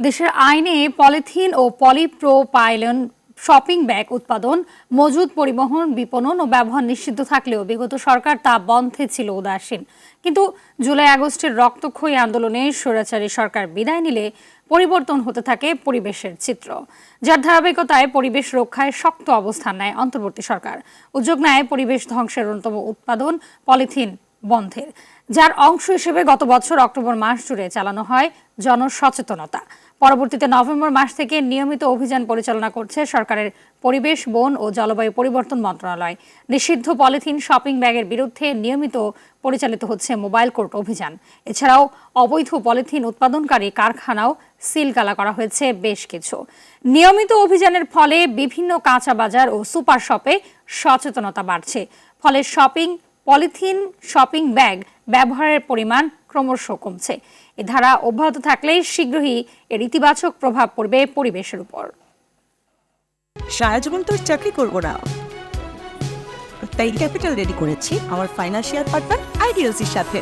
দেশের আইনে পলিথিন ও পলিপ্রোপাইলন shopping bag উৎপাদন, মজুদ, পরিবহন, বিপণন ও ব্যবহার নিষিদ্ধ থাকলেও বিগত সরকার তা বন্ধে ছিল উদাসীন। কিন্তু জুলাই আগস্টের রক্তক্ষয়ী আন্দোলনে স্বৈরাচারী সরকার বিদায় নিলে পরিবর্তন হতে থাকে পরিবেশের চিত্র, যার ধারাবাহিকতায় পরিবেশ রক্ষায় শক্ত অবস্থান নেয় অন্তর্বর্তী সরকার। উদ্যোগ নেয় পরিবেশ ধ্বংসের অন্যতম উৎপাদন পলিথিন বন্ধের, যার অংশ হিসেবে গত বছর অক্টোবর মাস জুড়ে চালানো হয় জনসচেতনতা। পরবর্তীতে নভেম্বর মাস থেকে নিয়মিত অভিযান পরিচালনা করছে সরকারের পরিবেশ, বন ও জলবায়ু পরিবর্তন মন্ত্রণালয়। নিষিদ্ধ পলিথিন শপিং ব্যাগের বিরুদ্ধে নিয়মিত পরিচালিত হচ্ছে মোবাইল কোর্ট অভিযান। এছাড়াও অবৈধ পলিথিন উৎপাদনকারী কারখানাও সিলগালা করা হয়েছে বেশ কিছু। নিয়মিত অভিযানের ফলে বিভিন্ন কাঁচা বাজার ও সুপার শপে সচেতনতা বাড়ছে। ফলে পলিথিন শপিং ব্যাগ ব্যবহারের পরিমাণ ক্রমশ কমছে। এ ধারা অব্যাহত থাকলে শীঘ্রই এর ইতিবাচক প্রভাব পড়বে পরিবেশের উপর। সারা জীবন তো চাকরি করবো না, তাই ক্যাপিটাল রেডি করেছি আমার ফাইন্যান্সিয়াল পার্টনার আইডিএলসির সাথে।